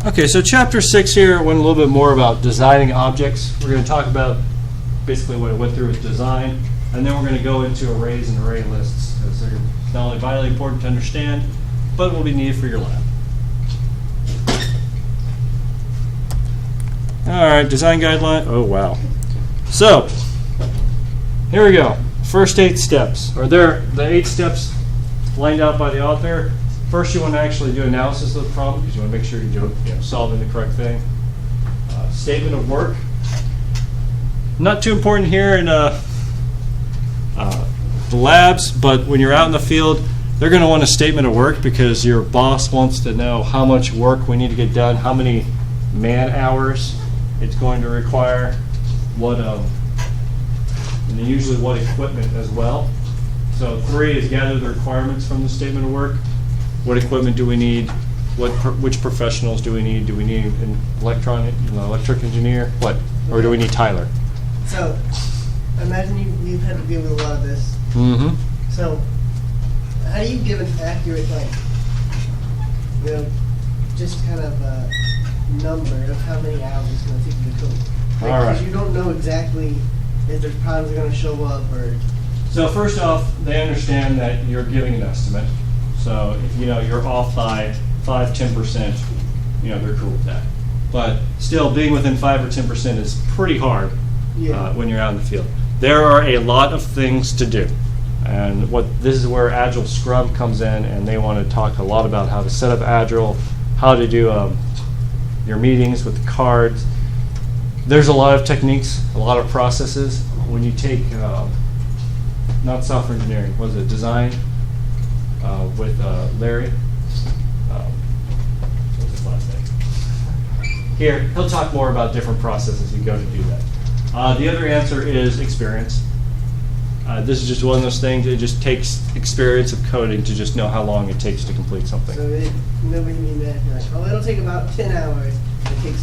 Okay, so chapter 6 here went a little bit more about designing objects. We're going to talk about basically what I went through with design, and then we're going to go into arrays and array lists. Because they're not only vitally important to understand, but will be needed for your lab. All right, design guideline. Oh, wow. So, here we go. First 8 steps. Or the 8 steps lined out by the author. First, you want to actually do analysis of the problem because you want to make sure you're solving the correct thing. Statement of work. Not too important here in the labs, but when you're out in the field, they're going to want a statement of work because your boss wants to know how much work we need to get done, how many man hours it's going to require, what and then usually what equipment as well. So 3 is gather the requirements from the statement of work. What equipment do we need? Which professionals do we need? Do we need an electric engineer? What? Or do we need Tyler? So, imagine you've had to deal with a lot of this. Mm-hmm. So, how do you give an accurate, just kind of a number of how many hours it's going to take you to code? All right. Because you don't know exactly if there's problems going to show up or... So first off, they understand that you're giving an estimate. So if you're off by 5-10%, they're cool with that. But still, being within 5 or 10% is pretty hard when you're out in the field. There are a lot of things to do, and this is where Agile Scrum comes in, and they want to talk a lot about how to set up Agile, how to do your meetings with the cards. There's a lot of techniques, a lot of processes. When you take not software engineering, what is it, design? With Larry. What's his last name? Here, he'll talk more about different processes you go to do that. The other answer is experience. This is just one of those things, it just takes experience of coding to just know how long it takes to complete something. So nobody mean that, it'll take about 10 hours, it takes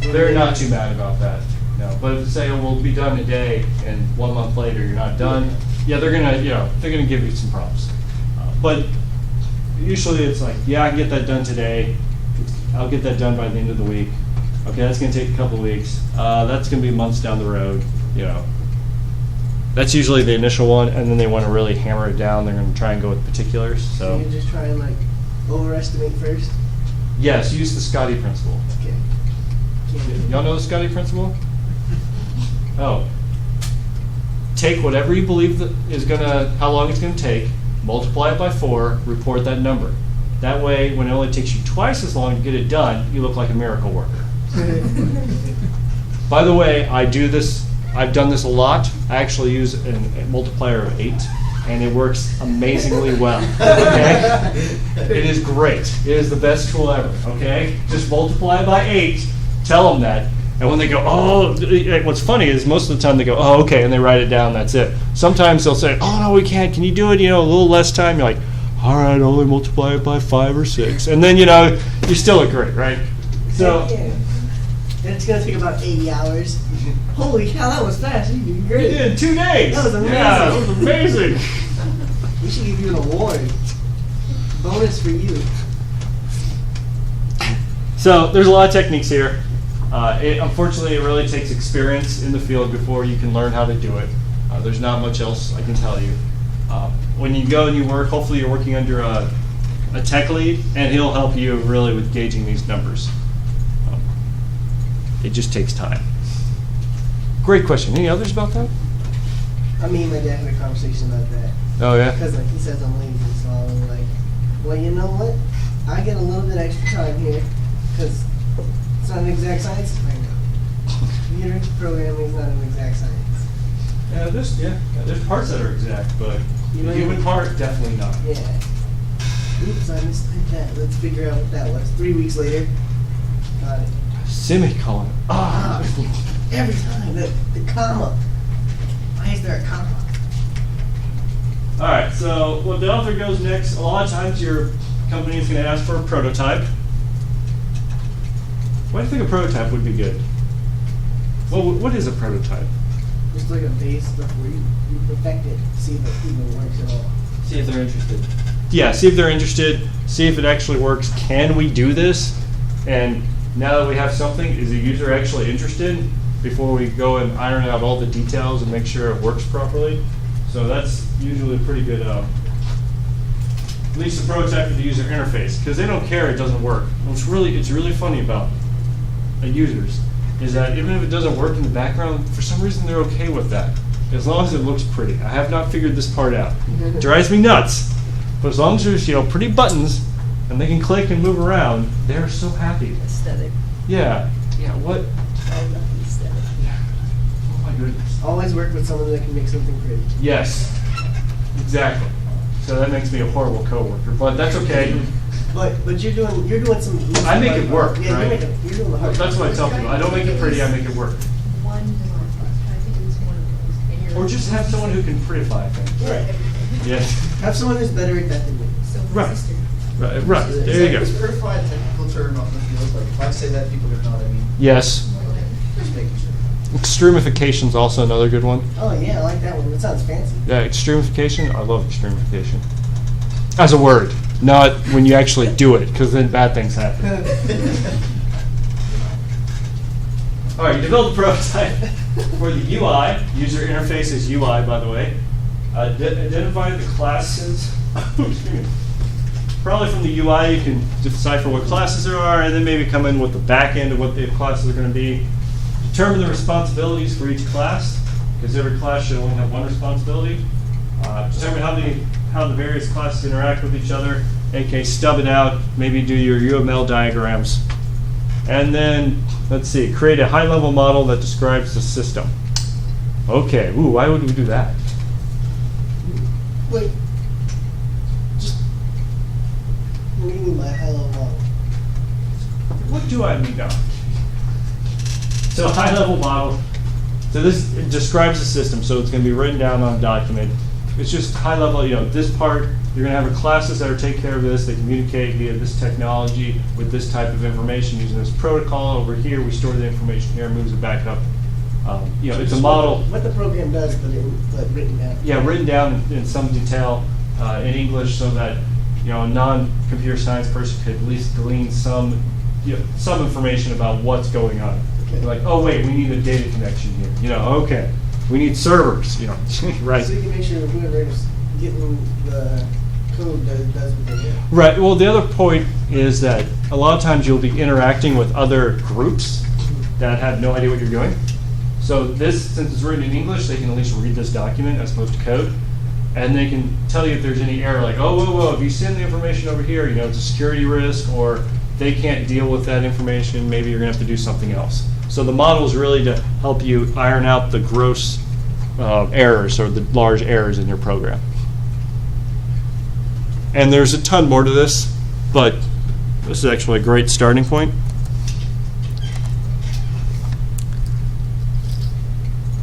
15. They're not too mad about that, no. But if they say, we'll be done a day, and 1 month later you're not done, yeah, they're gonna give you some props. But usually it's like, I can get that done today. I'll get that done by the end of the week. Okay, that's gonna take a couple weeks. That's gonna be months down the road. That's usually the initial one, and then they want to really hammer it down. They're gonna try and go with particulars. So you just try and overestimate first. Yes, use the Scotty principle. Okay. Y'all know the Scotty principle? Oh. Take whatever you believe how long it's gonna take, multiply it by 4, report that number. That way, when it only takes you twice as long to get it done, you look like a miracle worker. By the way, I've done this a lot. I actually use a multiplier of 8, and it works amazingly well. Okay? It is great. It is the best tool ever. Okay? Just multiply by 8, tell them that. And when they go, what's funny is most of the time they go, okay, and they write it down, that's it. Sometimes they'll say, no, we can't. Can you do it, a little less time? You're like, all right, only multiply it by 5 or 6. And then, you still look great, right? So, and it's going to take about 80 hours. Holy cow, that was fast. You did great. You did 2 days. That was amazing. Yeah, that was amazing. We should give you an award. Bonus for you. So, there's a lot of techniques here. Unfortunately, it really takes experience in the field before you can learn how to do it. There's not much else I can tell you. When you go and you work, hopefully you're working under a tech lead, and he'll help you really with gauging these numbers. It just takes time. Great question. Any others about that? Me and my dad had a conversation about that. Oh, yeah? Because he says I'm lazy, so I'm like, well, you know what? I get a little bit extra time here, because it's not an exact science. I know. Computer programming is not an exact science. Yeah, there's parts that are exact, but the human part, definitely not. Yeah. Oops, I mistyped that. Let's figure out what that was. 3 weeks later. Got it. Semicolon. Every time. The comma. Why is there a comma? All right, so what the author goes next, a lot of times your company is going to ask for a prototype. Why do you think a prototype would be good? Well, what is a prototype? Just like a base stuff where you perfect it, see if it even works at all. See if they're interested. Yeah, see if they're interested, see if it actually works. Can we do this? And now that we have something, is the user actually interested before we go and iron out all the details and make sure it works properly? So that's usually a pretty good, at least approach after the user interface, because they don't care it doesn't work. What's really funny about users is that even if it doesn't work in the background, for some reason they're okay with that, as long as it looks pretty. I have not figured this part out. It drives me nuts, but as long as there's pretty buttons and they can click and move around, they're so happy. Aesthetic. Yeah. What? All about the aesthetic. Yeah. Oh my goodness. Always work with someone that can make something pretty. Yes. Exactly. So that makes me a horrible coworker, but that's okay. But you're doing some. I make it work, Yeah, right? you're doing the hard. That's what I tell people. I don't make it pretty, I make it work. One design class, try to use one of those. And you're Or just have someone who can prettify things. Right. Yes. Have someone who's better at that than you. So my Right. sister. Right. There you go. Is certified a technical term out in the field? Like, if I say that, people don't know what I mean. Yes. Just making sure. Extremification is also another good one. Oh yeah, I like that one. That sounds fancy. Yeah, extremification. I love extremification. As a word, not when you actually do it, because then bad things happen. All right, you develop a prototype for the UI. User interface is UI, by the way. Identify the classes. Excuse me. Probably from the UI, you can decipher what classes there are, and then maybe come in with the back end of what the classes are going to be. Determine the responsibilities for each class, because every class should only have one responsibility. Determine how the various classes interact with each other, aka stub it out, maybe do your UML diagrams. And then, let's see, create a high-level model that describes the system. Okay, why would we do that? Wait. Just. What do you mean by high-level model? What do I mean now? So high-level model, so this it describes the system, so it's going to be written down on a document. It's just high-level, this part, you're going to have classes that are take care of this, they communicate via this technology with this type of information using this protocol. Over here, we store the information here, moves it back up. It's a model. What the program does, but written down. Yeah, written down in some detail in English so that a non-computer science person could at least glean some information about what's going on. Okay. Like, oh wait, we need a data connection here. Okay, we need servers. Right. So you can make sure whoever's getting the code does what they do. Right. Well, the other point is that a lot of times you'll be interacting with other groups that have no idea what you're doing. So this, since it's written in English, they can at least read this document as opposed to code. And they can tell you if there's any error, like, oh, whoa, if you send the information over here, it's a security risk, or they can't deal with that information, maybe you're going to have to do something else. So the model is really to help you iron out the gross errors or the large errors in your program. And there's a ton more to this, but this is actually a great starting point.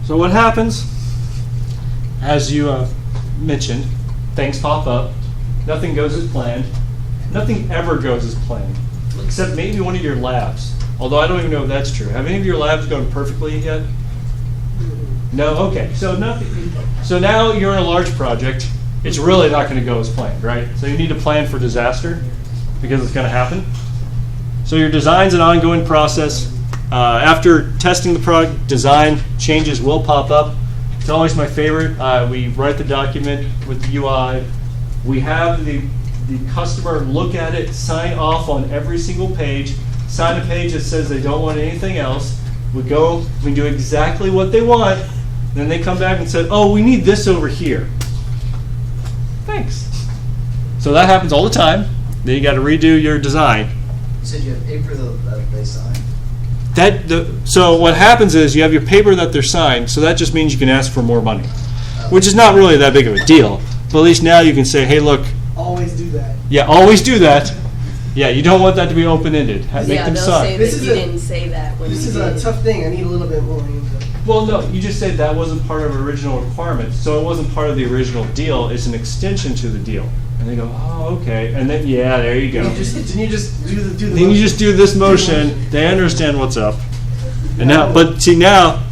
So what happens, as you mentioned, things pop up, nothing goes as planned, nothing ever goes as planned, except maybe one of your labs. Although I don't even know if that's true. Have any of your labs gone perfectly yet? No? Okay. So nothing. So now you're in a large project. It's really not going to go as planned, right? So you need to plan for disaster because it's going to happen. So your design's an ongoing process. After testing the product, design changes will pop up. It's always my favorite. We write the document with the UI. We have the customer look at it, sign off on every single page, sign a page that says they don't want anything else. We go, we do exactly what they want. Then they come back and say, oh, we need this over here. Thanks. So that happens all the time. Then you got to redo your design. You said you have paper that they sign. So what happens is you have your paper that they're signed, so that just means you can ask for more money, which is not really that big of a deal. But at least now you can say, hey, look. Always do that. Yeah, always do that. Yeah, you don't want that to be open-ended. Make them they'll sign. say This that is you a- didn't say that when This you is did. a tough thing. I need a little bit more info. Well, no, you just said that wasn't part of original requirements, so it wasn't part of the original deal. It's an extension to the deal. And they go, oh, okay. And then, yeah, there you go. Didn't you just do the Then you just do this motion. They understand what's up. And now, but see now,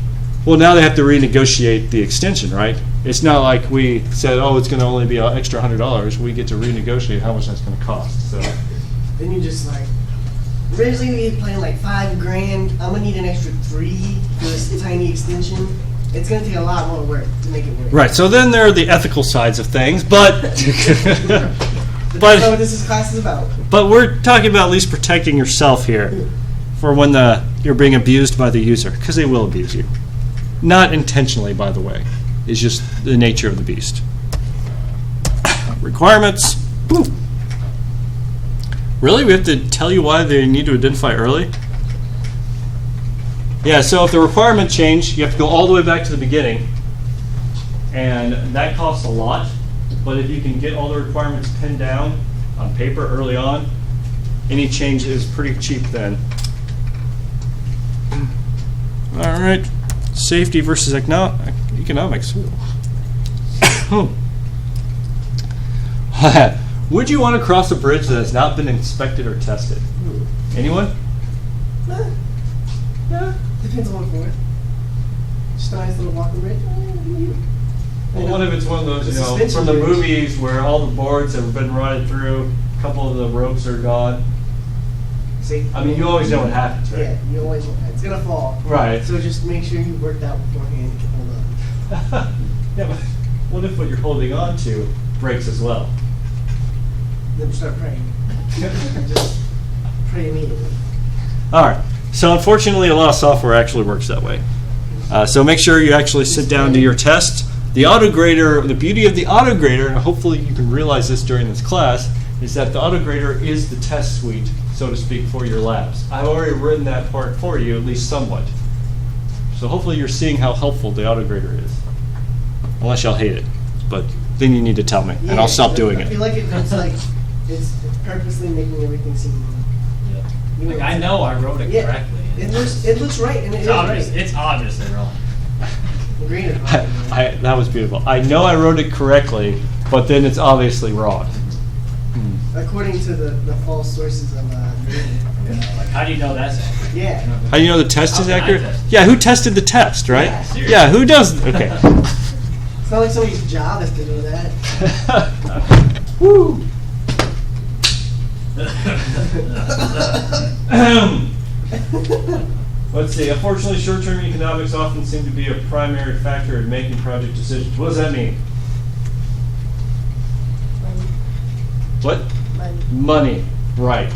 Well, now they have to renegotiate the extension, right? It's not like we said, oh, it's going to only be an extra $100. We get to renegotiate how much that's going to cost. So Then you just like, originally we had planned like $5,000. I'm gonna need an extra 3 for this tiny extension. It's gonna take a lot more work to make it work. right. So then there are the ethical sides of things, but But that's not what this class is about. but we're talking about at least protecting yourself here for when you're being abused by the user, because they will abuse you. Not intentionally, by the way. It's just the nature of the beast. Requirements. Woo. Really? We have to tell you why they need to identify early? Yeah, so if the requirement change, you have to go all the way back to the beginning. And that costs a lot. But if you can get all the requirements pinned down on paper early on, any change is pretty cheap then. All right. Safety versus economics. Would you want to cross a bridge that has not been inspected or tested? Anyone? Yeah, depends on what for. Just a nice little walking bridge. Well, what if it's one of those, The you know, suspension from the bridge. movies where all the boards have been rotted through, a couple of the ropes are gone? See? I mean, you always know what happens, right? Yeah, you always want that. It's gonna fall. Right. So just make sure you worked out beforehand and can hold on. Yeah, but what if what you're holding on to breaks as well? Then start praying. Just pray immediately. All right. So unfortunately, a lot of software actually works that way. So make sure you actually sit down to your test. The autograder, the beauty of the autograder, and hopefully you can realize this during this class, is that the autograder is the test suite, so to speak, for your labs. I've already written that part for you, at least somewhat. So hopefully you're seeing how helpful the autograder is. Unless y'all hate it. But then you need to tell me, and I'll stop doing I feel it. like it's purposely making everything seem wrong. You Like, I know I wrote it Yeah. correctly. It looks right, and it It's is obvious. right. It's obviously wrong. Green is right. That was beautiful. I know I wrote it correctly, but then it's obviously wrong. According to the false sources of green. Like, how do you know that's accurate? Yeah. How do you know the test is How can I accurate? test? Yeah, who tested the test, right? Yeah, seriously. Yeah, who does? Okay. It's not like somebody's job is to do that. Woo. Let's see. Unfortunately, short-term economics often seem to be a primary factor in making project decisions. What does that mean? What? Money. Right.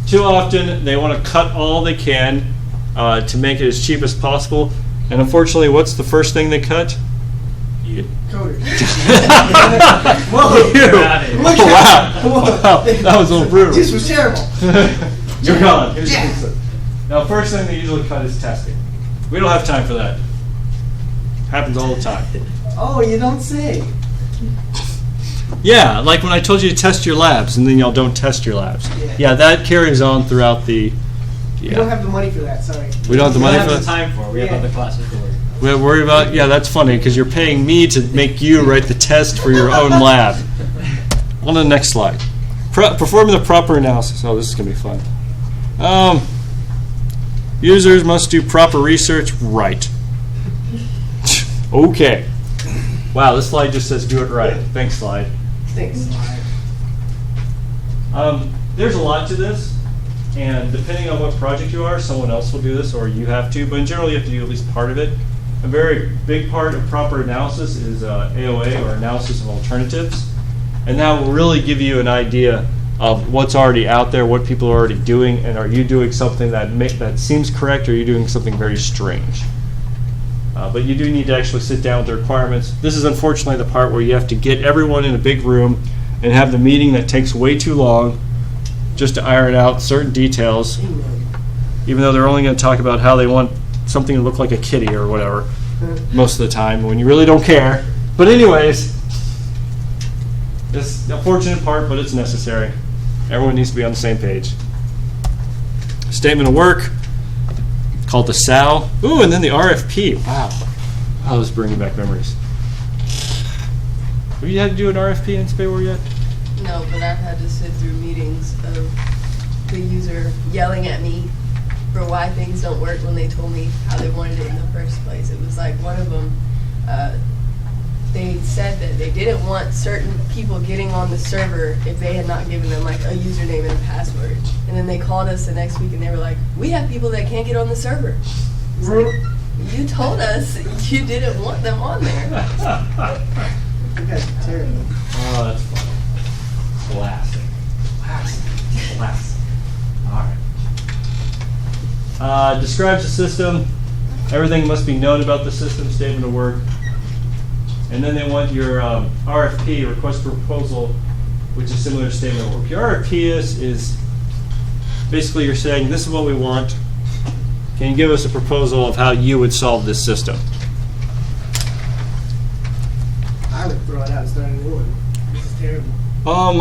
Too often, they want to cut all they can to make it as cheap as possible. And unfortunately, what's the first thing they cut? Coders. Whoa! Get outta here. Look Wow. That was a little brutal. This was terrible. You're gone. Here's your Yeah. pizza. Now, first thing they usually cut is testing. We don't have time for that. Happens all the time. Oh, you don't say. Yeah, like when I told you to test your labs, and then y'all don't test your labs. Yeah. That carries on throughout the. We don't have the money for that. Sorry. We don't have the We money don't for have the that. time for it. We have Yeah. other classes to worry about. We worry about. Yeah, that's funny because you're paying me to make you write the test for your own lab. On to the next slide. Performing the proper analysis. Oh, this is gonna be fun. Users must do proper research. Right. Okay. Wow, this slide just says do it right. Thanks, slide. Thanks. There's a lot to this, and depending on what project you are, someone else will do this, or you have to, but in general, you have to do at least part of it. A very big part of proper analysis is AOA, or analysis of alternatives, and that will really give you an idea of what's already out there, what people are already doing, and are you doing something that seems correct, or are you doing something very strange? But you do need to actually sit down with the requirements. This is unfortunately the part where you have to get everyone in a big room and have the meeting that takes way too long just to iron out certain details, even though they're only going to talk about how they want something to look like a kitty or whatever most of the time when you really don't care. But anyways, it's the unfortunate part, but it's necessary. Everyone needs to be on the same page. Statement of work, called the SAL. Ooh, and then the RFP. Wow. That was bringing back memories. Have you had to do an RFP in Spayware yet? No, but I've had to sit through meetings of the user yelling at me for why things don't work when they told me how they wanted it in the first place. It was like one of them, they said that they didn't want certain people getting on the server if they had not given them like a username and a password. And then they called us the next week and they were like, we have people that can't get on the server. It's like, you told us you didn't want them on there. You guys are terrible. Oh, that's funny. Classic. Classic. All right. Describes the system. Everything must be known about the system, statement of work. And then they want your RFP, request for proposal, which is similar to statement of work. Your RFP is basically you're saying, this is what we want. Can you give us a proposal of how you would solve this system? I would throw it out and start a new one. This is terrible.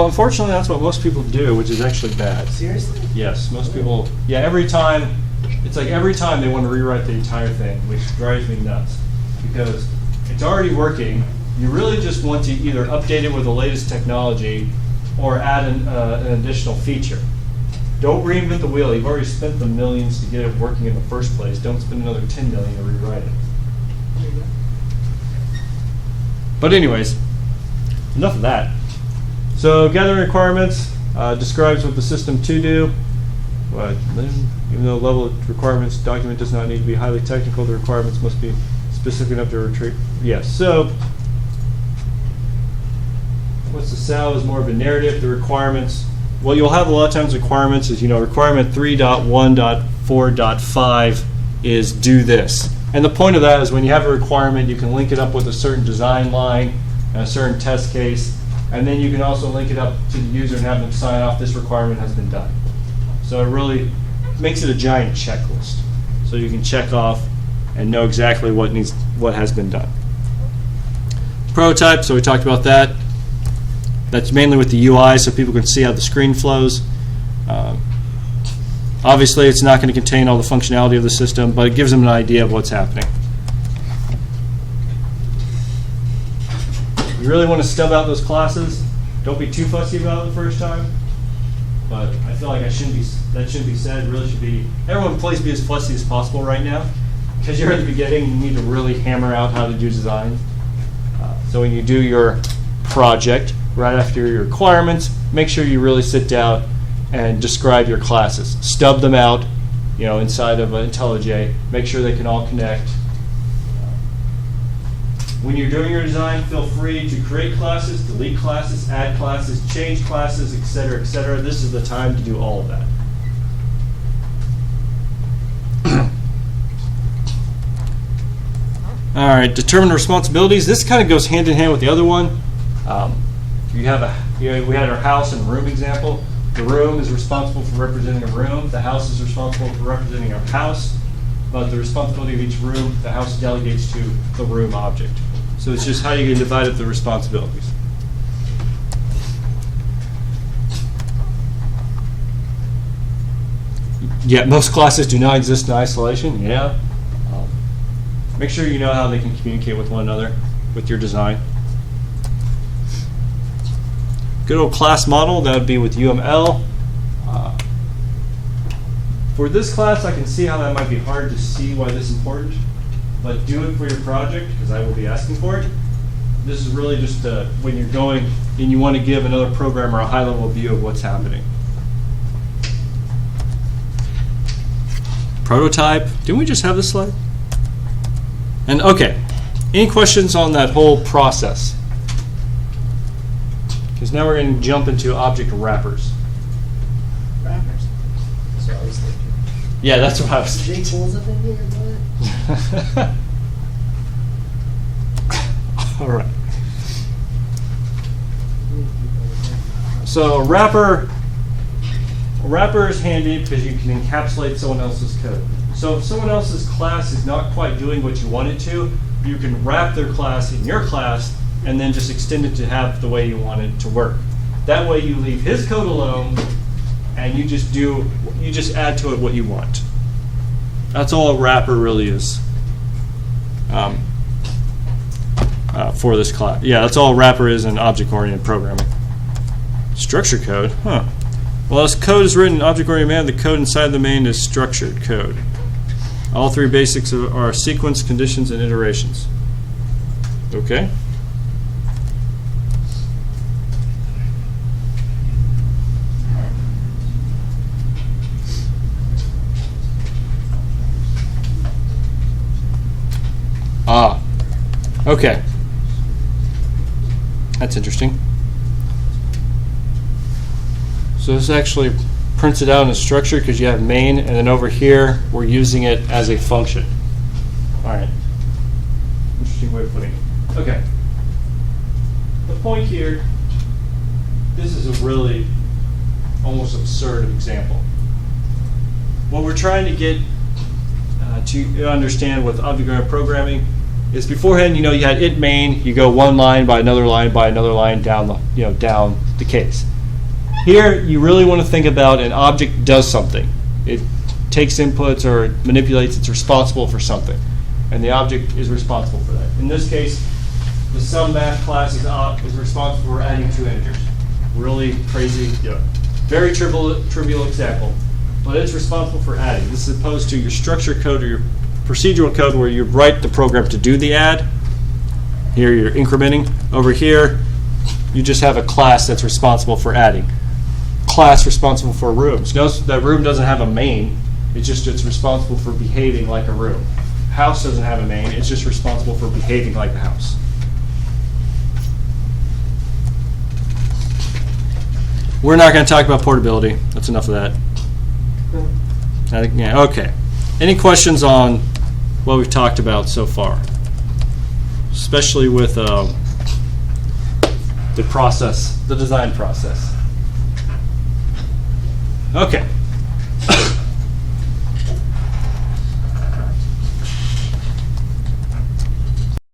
Unfortunately, that's what most people do, which is actually bad. Seriously? Yes, most people. Yeah, every time, it's like every time they want to rewrite the entire thing, which drives me nuts. Because it's already working. You really just want to either update it with the latest technology or add an additional feature. Don't reinvent the wheel. You've already spent the millions to get it working in the first place. Don't spend another $10 million to rewrite it. There you go. But anyways, enough of that. So gathering requirements describes what the system to do. Even though level of requirements document does not need to be highly technical, the requirements must be specific enough to retreat. Yes. So what's the SAL is more of a narrative. The requirements. Well, you'll have a lot of times requirements is, requirement 3.1.4.5 is do this. And the point of that is when you have a requirement, you can link it up with a certain design line and a certain test case, and then you can also link it up to the user and have them sign off this requirement has been done. So it really makes it a giant checklist. So you can check off and know exactly what has been done. Prototype, so we talked about that. That's mainly with the UI, so people can see how the screen flows. Obviously, it's not going to contain all the functionality of the system, but it gives them an idea of what's happening. You really want to stub out those classes. Don't be too fussy about it the first time. But I feel like that shouldn't be said. It really should be. Everyone, please be as fussy as possible right now, because you're at the beginning. You need to really hammer out how to do design. So when you do your project, right after your requirements, make sure you really sit down and describe your classes. Stub them out, inside of IntelliJ. Make sure they can all connect. When you're doing your design, feel free to create classes, delete classes, add classes, change classes, etc., etc. This is the time to do all of that. All right, determine responsibilities. This kind of goes hand in hand with the other one. We had our house and room example. The room is responsible for representing a room. The house is responsible for representing a house. But the responsibility of each room, the house delegates to the room object. So it's just how you can divide up the responsibilities. Yeah, most classes do not exist in isolation. Yeah. Make sure you know how they can communicate with one another with your design. Good old class model, that would be with UML. For this class, I can see how that might be hard to see why this is important, but do it for your project, because I will be asking for it. This is really just when you're going and you want to give another programmer a high-level view of what's happening. Prototype. Didn't we just have this slide? And okay, any questions on that whole process? Because now we're going to jump into object wrappers. Rappers. That's what I was thinking. Yeah, that's what I was Big thinking. holes up in here, what? All right. So a wrapper is handy because you can encapsulate someone else's code. So if someone else's class is not quite doing what you want it to, you can wrap their class in your class and then just extend it to have the way you want it to work. That way you leave his code alone and you just add to it what you want. That's all a wrapper really is for this class. Yeah, that's all a wrapper is in object-oriented programming. Structure code, huh. Well, as code is written in object-oriented manner, the code inside the main is structured code. All three basics are sequence, conditions, and iterations. Okay? Ah, okay. That's interesting. So this actually prints it out in a structure because you have main, and then over here we're using it as a function. All right. Interesting way of putting it. Okay. The point here, this is a really almost absurd example. What we're trying to get to understand with object-oriented programming is beforehand, you had int main, you go one line by another line by another line down the down the case. Here, you really want to think about an object does something. It takes inputs or manipulates. It's responsible for something, and the object is responsible for that. In this case, the sum math class is responsible for adding two integers. Really crazy, very trivial example, but it's responsible for adding. This is opposed to your structured code or your procedural code where you write the program to do the add. Here you're incrementing. Over here, you just have a class that's responsible for adding. Class responsible for rooms. Notice that room doesn't have a main. It's responsible for behaving like a room. House doesn't have a main. It's just responsible for behaving like a house. We're not going to talk about portability. That's enough of that. Okay. Any questions on what we've talked about so far? Especially with the process, the design process. Okay.